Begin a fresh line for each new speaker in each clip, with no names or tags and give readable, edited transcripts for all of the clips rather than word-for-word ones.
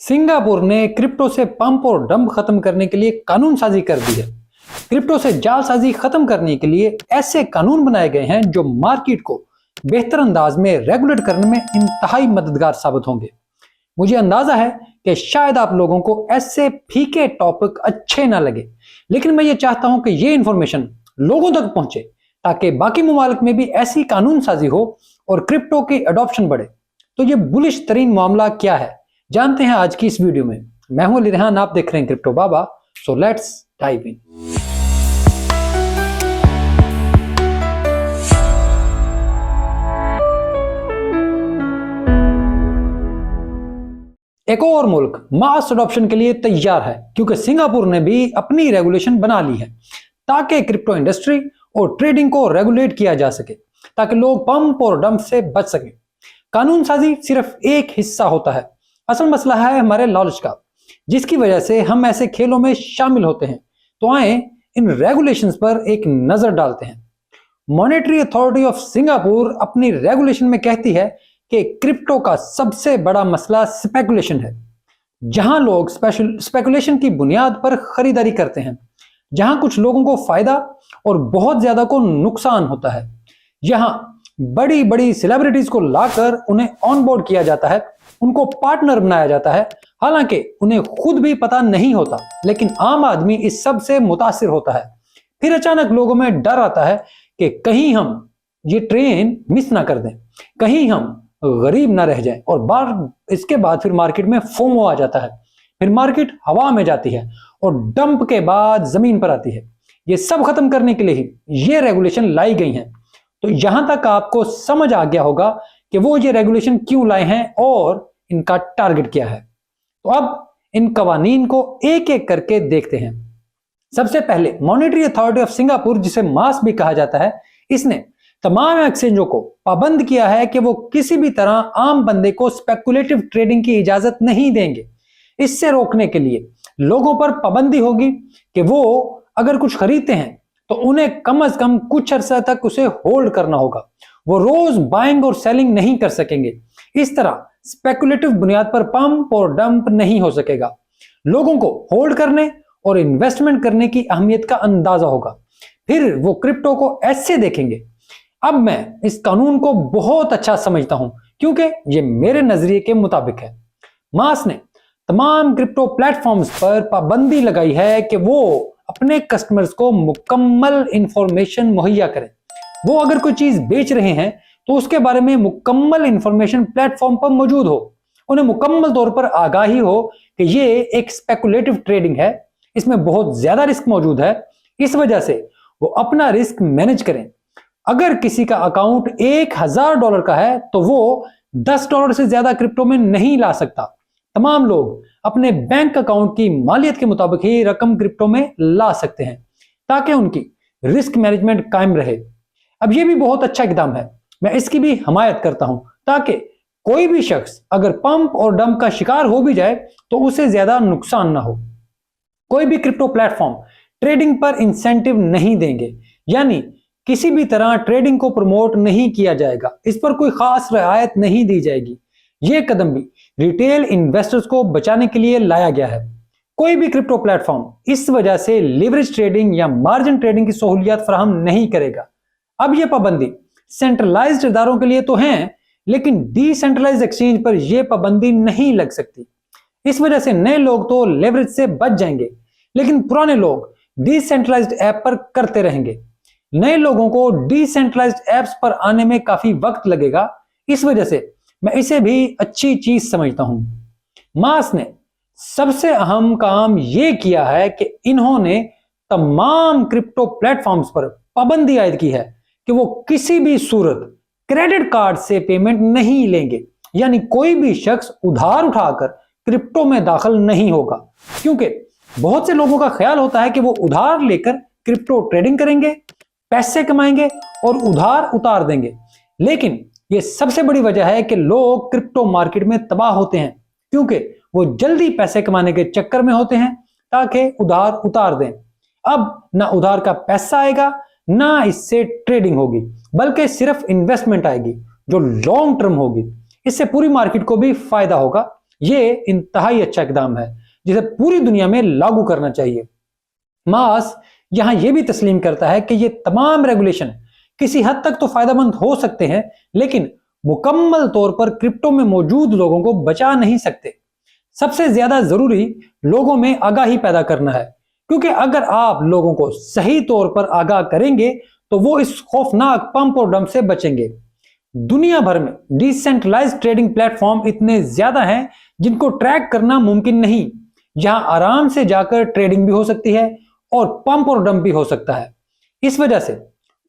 Singapore ने crypto से pump और डंप खत्म करने के लिए कानून साजी कर दी है। क्रिप्टो से जालसाजी खत्म करने के लिए ऐसे कानून बनाए गए हैं जो मार्केट को बेहतर अंदाज में रेगुलेट करने में इंतहाई मददगार साबित होंगे। मुझे अंदाजा है कि शायद आप लोगों को ऐसे फीके टॉपिक अच्छे ना लगे, लेकिन मैं ये चाहता हूं कि ये इंफॉर्मेशन लोगों तक पहुंचे ताकि बाकी ममालिक में भी ऐसी कानून साजी हो और क्रिप्टो की अडॉप्शन बढ़े। तो ये बुलिश तरीन मामला क्या है, जानते हैं आज की इस वीडियो में। मैं हूं अली रेहान, आप देख रहे हैं crypto Baba. So let's dive in. एक और मुल्क मास अडॉप्शन के लिए तैयार है, क्योंकि सिंगापुर ने भी अपनी रेगुलेशन बना ली है ताकि क्रिप्टो इंडस्ट्री और ट्रेडिंग को रेगुलेट किया जा सके, ताकि लोग पंप और डंप से बच सकें। कानून साजी सिर्फ एक हिस्सा होता है, असल मसला है हमारे लॉलेज का, जिसकी वजह से हम ऐसे खेलों में शामिल होते हैं। तो आए इन रेगुलेशंस पर एक नजर डालते हैं। मॉनेटरी अथॉरिटी ऑफ सिंगापुर अपनी रेगुलेशन में कहती है कि क्रिप्टो का सबसे बड़ा मसला स्पेकुलेशन है, जहां लोग स्पेकुलेशन की बुनियाद पर खरीदारी करते हैं, जहां कुछ लोगों को फायदा और बहुत ज्यादा को नुकसान होता है। यहां बड़ी बड़ी सेलिब्रिटीज को लाकर उन्हें ऑनबोर्ड किया जाता है, उनको पार्टनर बनाया जाता है, हालांकि उन्हें खुद भी पता नहीं होता, लेकिन आम आदमी इस सब से मुतासिर होता है। फिर अचानक लोगों में डर आता है कि कहीं हम ये ट्रेन मिस ना कर दें, कहीं हम गरीब ना रह जाएं, और इसके बाद फिर मार्केट में फोमो आ जाता है। फिर मार्केट हवा में जाती है और डंप के बाद जमीन पर आती है। ये सब खत्म करने के लिए ही ये रेगुलेशन लाई गई हैं। तो यहां तक आपको समझ आ गया होगा कि वो ये रेगुलेशन क्यों लाए हैं और इनका टारगेट क्या है। तो अब इन कवानीन को एक एक करके देखते हैं। सबसे पहले मॉनेटरी अथॉरिटी ऑफ सिंगापुर, जिसे मास भी कहा जाता है, इसने तमाम एक्सचेंजों को पाबंद किया है कि वो किसी भी तरह आम बंदे को स्पेकुलेटिव ट्रेडिंग की इजाजत नहीं देंगे। इससे रोकने के लिए लोगों पर पाबंदी होगी कि वो अगर कुछ खरीदते हैं तो उन्हें कम से कम कुछ अरसा तक उसे होल्ड करना होगा। वो रोज बाइंग और सेलिंग नहीं कर सकेंगे। इस तरह स्पेकुलेटिव बुनियाद पर पंप और डंप नहीं हो सकेगा। लोगों को होल्ड करने और इन्वेस्टमेंट करने की अहमियत का अंदाजा होगा। फिर वो क्रिप्टो को ऐसे देखेंगे। अब मैं इस कानून को बहुत अच्छा समझता हूं, क्योंकि ये मेरे नजरिए के मुताबिक है। मास ने तमाम क्रिप्टो प्लेटफॉर्म्स पर पाबंदी लगाई है कि वो अपने कस्टमर्स को मुकम्मल इंफॉर्मेशन मुहैया करें। वो अगर कोई चीज बेच रहे हैं तो उसके बारे में मुकम्मल इंफॉर्मेशन प्लेटफॉर्म पर मौजूद हो, उन्हें मुकम्मल तौर पर आगाही हो कि ये एक स्पेकुलेटिव ट्रेडिंग है, इसमें बहुत ज्यादा रिस्क मौजूद है। इस वजह से वो अपना रिस्क मैनेज करें। अगर किसी का अकाउंट $1000 का है तो वो $10 से ज्यादा क्रिप्टो में नहीं ला सकता। तमाम लोग अपने बैंक अकाउंट की मालियत के मुताबिक ही रकम क्रिप्टो में ला सकते हैं, ताकि उनकी रिस्क मैनेजमेंट कायम रहे। अब यह भी बहुत अच्छा इकदाम है, मैं इसकी भी हमायत करता हूं, ताकि कोई भी शख्स अगर पंप और डंप का शिकार हो भी जाए तो उसे ज्यादा नुकसान ना हो। कोई भी क्रिप्टो प्लेटफॉर्म ट्रेडिंग पर इंसेंटिव नहीं देंगे, यानी किसी भी तरह ट्रेडिंग को प्रमोट नहीं किया जाएगा, इस पर कोई खास रियायत नहीं दी जाएगी। यह कदम भी रिटेल इन्वेस्टर्स को बचाने के लिए लाया गया है। कोई भी क्रिप्टो प्लेटफॉर्म इस वजह से लिवरेज ट्रेडिंग या मार्जिन ट्रेडिंग की सहूलियत फराहम नहीं करेगा। अब यह पाबंदी सेंट्रलाइज्ड इदारों के लिए तो है, लेकिन डिसेंट्रलाइज्ड एक्सचेंज पर यह पाबंदी नहीं लग सकती। इस वजह से नए लोग तो लेवरेज से बच जाएंगे, लेकिन पुराने लोग डिसेंट्रलाइज्ड ऐप पर करते रहेंगे। नए लोगों को डिसेंट्रलाइज्ड ऐप्स पर आने में काफी वक्त लगेगा। इस वजह से मैं इसे भी अच्छी चीज समझता हूं। मास ने सबसे अहम काम यह किया है कि इन्होंने तमाम क्रिप्टो प्लेटफॉर्म्स पर पाबंदी आयद की है कि वो किसी भी सूरत क्रेडिट कार्ड से पेमेंट नहीं लेंगे, यानी कोई भी शख्स उधार उठाकर क्रिप्टो में दाखिल नहीं होगा, क्योंकि बहुत से लोगों का ख्याल होता है कि वो उधार लेकर क्रिप्टो ट्रेडिंग करेंगे, पैसे कमाएंगे और उधार उतार देंगे। लेकिन यह सबसे बड़ी वजह है कि लोग क्रिप्टो मार्केट में तबाह होते हैं, क्योंकि वो जल्दी पैसे कमाने के चक्कर में होते हैं ताकि उधार उतार दें। अब ना उधार का पैसा आएगा, ना इससे ट्रेडिंग होगी, बल्कि सिर्फ इन्वेस्टमेंट आएगी जो लॉन्ग टर्म होगी। इससे पूरी मार्केट को भी फायदा होगा। ये इंतहाई अच्छा इकदाम है जिसे पूरी दुनिया में लागू करना चाहिए। मास यहां यह भी तस्लीम करता है कि ये तमाम रेगुलेशन किसी हद तक तो फायदेमंद हो सकते हैं, लेकिन मुकम्मल तौर पर क्रिप्टो में मौजूद लोगों को बचा नहीं सकते। सबसे ज्यादा जरूरी लोगों में आगाही पैदा करना है, क्योंकि अगर आप लोगों को सही तौर पर आगाह करेंगे तो वो इस खौफनाक पंप और डंप से बचेंगे। दुनिया भर में डिसेंट्रलाइज्ड ट्रेडिंग प्लेटफॉर्म इतने ज्यादा हैं जिनको ट्रैक करना मुमकिन नहीं। यहां आराम से जाकर ट्रेडिंग भी हो सकती है और पंप और डंप भी हो सकता है। इस वजह से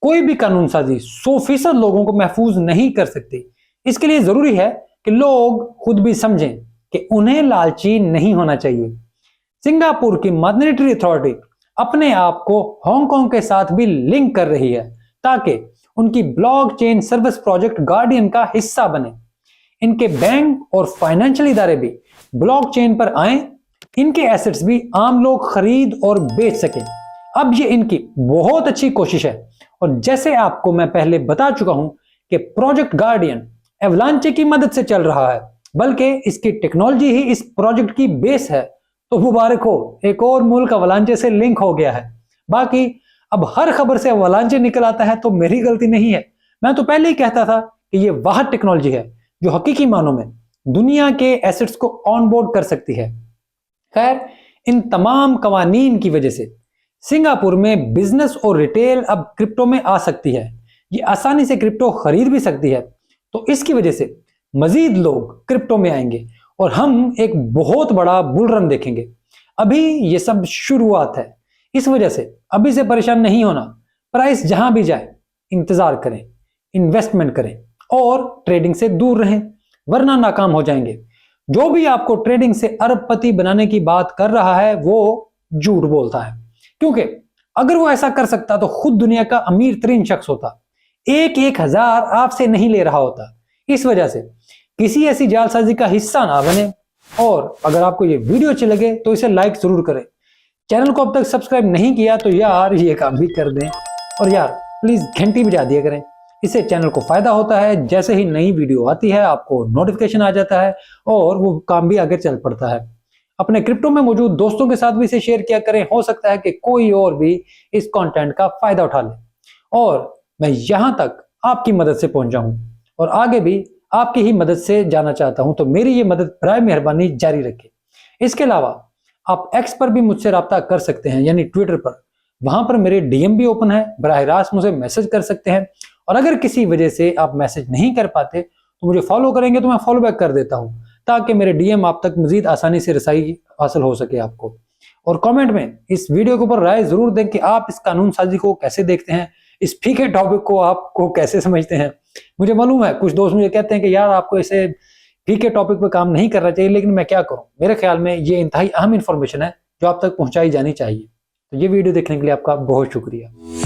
कोई भी कानून साजी 100% लोगों को महफूज नहीं कर सकती। इसके लिए जरूरी है कि लोग खुद भी समझें कि उन्हें लालची नहीं होना चाहिए। सिंगापुर की मॉनेटरी अथॉरिटी अपने आप को हांगकांग के साथ भी लिंक कर रही है ताकि उनकी ब्लॉकचेन सर्विस प्रोजेक्ट गार्डियन का हिस्सा बने। इनके बैंक और फाइनेंशियल इदारे भी ब्लॉकचेन पर आए, इनके एसेट्स भी आम लोग खरीद और बेच सकें। अब ये इनकी बहुत अच्छी कोशिश है और जैसे आपको मैं पहले बता चुका हूं कि प्रोजेक्ट गार्डियन एवलांचे की मदद से चल रहा है, बल्कि इसकी टेक्नोलॉजी ही इस प्रोजेक्ट की बेस है। तो मुबारक हो, एक और मुल्क अवलांचे से लिंक हो गया है। बाकी अब हर खबर से अवलांचे निकल आता है तो मेरी गलती नहीं है। मैं तो पहले ही कहता था कि ये वह टेक्नोलॉजी है जो हकीकी मानों में दुनिया के एसेट्स को ऑनबोर्ड कर सकती है। खैर, इन तमाम कवानीन की वजह से सिंगापुर में बिजनेस और रिटेल अब क्रिप्टो में आ सकती है। ये आसानी से क्रिप्टो खरीद भी सकती है, तो इसकी वजह से मजीद लोग क्रिप्टो में आएंगे और हम एक बहुत बड़ा बुल रन देखेंगे। अभी ये सब शुरुआत है, इस वजह से अभी से परेशान नहीं होना। प्राइस जहां भी जाए इंतजार करें, इन्वेस्टमेंट करें और ट्रेडिंग से दूर रहें, वरना नाकाम हो जाएंगे। जो भी आपको ट्रेडिंग से अरबपति बनाने की बात कर रहा है वो झूठ बोलता है, क्योंकि अगर वो ऐसा कर सकता तो खुद दुनिया का अमीर तरीन शख्स होता, एक हजार आपसे नहीं ले रहा होता। इस वजह से किसी ऐसी जालसाजी का हिस्सा ना बने। और अगर आपको ये वीडियो अच्छी लगे तो इसे लाइक जरूर करें। चैनल को अब तक सब्सक्राइब नहीं किया तो यार ये काम भी कर दें, और यार प्लीज घंटी बजा दिया करें, इससे चैनल को फायदा होता है। जैसे ही नई वीडियो आती है आपको नोटिफिकेशन आ जाता है और वो काम भी आगे चल पड़ता है। अपने क्रिप्टो में मौजूद दोस्तों के साथ भी इसे शेयर किया करें, हो सकता है कि कोई और भी इस कंटेंट का फायदा उठा ले और मैं यहां तक आपकी मदद से पहुंच जाऊं और आगे भी आपकी ही मदद से जाना चाहता हूं। तो मेरी ये मदद बराए मेहरबानी जारी रखें। इसके अलावा आप एक्स पर भी मुझसे रब्ता कर सकते हैं, यानी ट्विटर पर। वहां पर मेरे डीएम भी ओपन है, बराह रास्त मुझे मैसेज कर सकते हैं। और अगर किसी वजह से आप मैसेज नहीं कर पाते तो मुझे फॉलो करेंगे तो मैं फॉलो बैक कर देता हूं, ताकि मेरे डीएम आप तक मजीद आसानी से रसाई हासिल हो सके आपको। और कमेंट में इस वीडियो के ऊपर राय जरूर दें कि आप इस कानून साजी को कैसे देखते हैं, इस फीके टॉपिक को आपको कैसे समझते हैं। मुझे मालूम है कुछ दोस्त मुझे कहते हैं कि यार आपको ऐसे फीके टॉपिक पे काम नहीं करना चाहिए, लेकिन मैं क्या करूं, मेरे ख्याल में ये इंतहाई अहम इंफॉर्मेशन है जो आप तक पहुंचाई जानी चाहिए। तो ये वीडियो देखने के लिए आपका बहुत शुक्रिया।